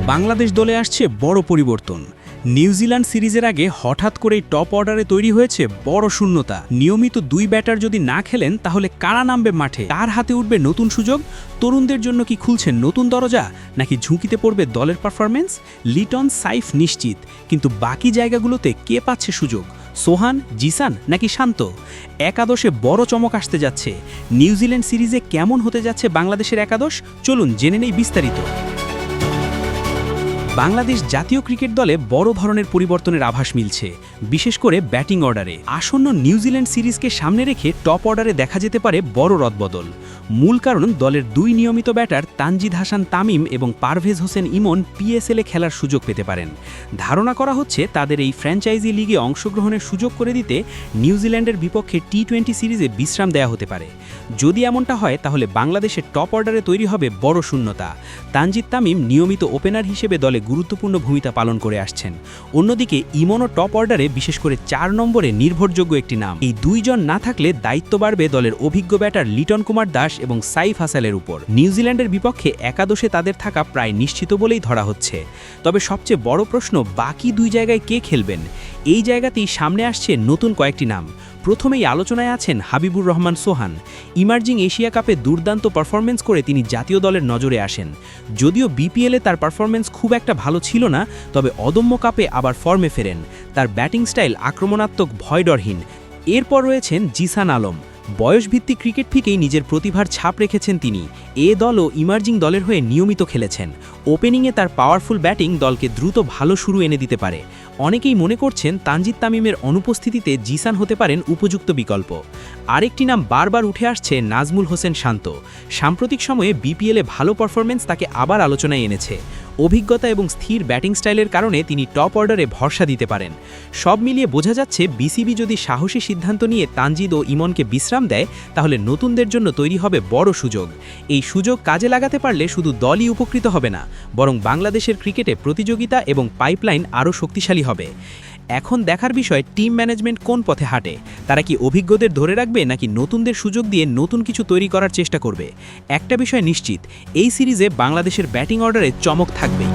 বাংলাদেশ দলে আসছে বড় পরিবর্তন। নিউজিল্যান্ড সিরিজের আগে হঠাৎ করেই টপ অর্ডারে তৈরি হয়েছে বড় শূন্যতা। নিয়মিত দুই ব্যাটার যদি না খেলেন তাহলে কারা নামবে মাঠে? কার হাতে উঠবে নতুন সুযোগ? তরুণদের জন্য কি খুলছে নতুন দরজা, নাকি ঝুঁকিতে পড়বে দলের পারফরম্যান্স? লিটন, সাইফ নিশ্চিত, কিন্তু বাকি জায়গাগুলোতে কে পাচ্ছে সুযোগ? সোহান, জিসান নাকি শান্ত? একাদশে বড় চমক আসতে যাচ্ছে। নিউজিল্যান্ড সিরিজে কেমন হতে যাচ্ছে বাংলাদেশের একাদশ, চলুন জেনে নেই বিস্তারিত। বাংলাদেশ জাতীয় ক্রিকেট দলে বড় ধরনের পরিবর্তনের আভাস মিলছে, বিশেষ করে ব্যাটিং অর্ডারে। আসন্ন নিউজিল্যান্ড সিরিজকে সামনে রেখে টপ অর্ডারে দেখা যেতে পারে বড় রদবদল। মূল কারণ দলের দুই নিয়মিত ব্যাটার তানজিদ হাসান তামিম এবং পারভেজ হোসেন ইমন পিএসএলে খেলার সুযোগ পেতে পারেন। ধারণা করা হচ্ছে তাদের এই ফ্র্যাঞ্চাইজি লিগে অংশগ্রহণের সুযোগ করে দিতে নিউজিল্যান্ডের বিপক্ষে টি-20 সিরিজে বিশ্রাম দেওয়া হতে পারে। যদি এমনটা হয় তাহলে বাংলাদেশের টপ অর্ডারে তৈরি হবে বড় শূন্যতা। তানজিদ তামিম নিয়মিত ওপেনার হিসেবে দলে গুরুত্বপূর্ণ ভূমিকা পালন করে আসছেন। অন্যদিকে ইমনও টপ অর্ডারে, বিশেষ করে 4 নম্বরে নির্ভরযোগ্য একটি নাম। এই দুইজন না থাকলে দায়িত্ব বাড়বে দলের অভিজ্ঞ ব্যাটার লিটন কুমার দাস এবং সাইফ হাসানের উপর। নিউজিল্যান্ডের বিপক্ষে একাদশে তাদের থাকা প্রায় নিশ্চিত বলেই ধরা হচ্ছে। তবে সবচেয়ে বড় প্রশ্ন, বাকি দুই জায়গায় কে খেলবেন? এই জায়গাতেই সামনে আসছে নতুন কয়েকটি নাম। প্রথমেই আলোচনায় আছেন হাবিবুর রহমান সোহান। ইমার্জিং এশিয়া কাপে দুর্দান্ত পারফরমেন্স করে তিনি জাতীয় দলের নজরে আসেন। যদিও বিপিএলে তার পারফরমেন্স খুব একটা ভালো ছিল না, তবে অদম্য কাপে আবার ফর্মে ফেরেন। তার ব্যাটিং স্টাইল আক্রমণাত্মক, ভয়ডরহীন। এরপর রয়েছেন জিসান আলম। বয়সভিত্তিক ক্রিকেট থেকেই নিজের প্রতিভার ছাপ রেখেছেন তিনি। এ দলও ইমার্জিং দলের হয়ে নিয়মিত খেলেছেন। ওপেনিংয়ে তার পাওয়ারফুল ব্যাটিং দলকে দ্রুত ভালো শুরু এনে দিতে পারে। অনেকেই মনে করছেন তানজিদ তামিমের অনুপস্থিতিতে জিসান হতে পারেন উপযুক্ত বিকল্প। আরেকটি নাম বারবার উঠে আসছে নাজমুল হোসেন শান্ত। সাম্প্রতিক সময়ে বিপিএলে ভালো পারফরমেন্স তাকে আবার আলোচনায় এনেছে। অভিজ্ঞতা এবং স্থির ব্যাটিং স্টাইলের কারণে তিনি টপ অর্ডারে ভরসা দিতে পারেন। সব মিলিয়ে বোঝা যাচ্ছে বিসিবি যদি সাহসী সিদ্ধান্ত নিয়ে তানজিদ ও ইমনকে বিশ্রাম দেয় তাহলে নতুনদের জন্য তৈরি হবে বড় সুযোগ। এই সুযোগ কাজে লাগাতে পারলে শুধু দলই উপকৃত হবে না, বরং বাংলাদেশের ক্রিকেটে প্রতিযোগিতা এবং পাইপলাইন আরও শক্তিশালী হবে। এখন দেখার বিষয় টিম ম্যানেজমেন্ট কোন পথে হাঁটে। তারা কি অভিজ্ঞদের ধরে রাখবে নাকি নতুনদের সুযোগ দিয়ে নতুন কিছু তৈরি করার চেষ্টা করবে? একটা বিষয় নিশ্চিত, এই সিরিজে বাংলাদেশের ব্যাটিং অর্ডারে চমক থাকবেই।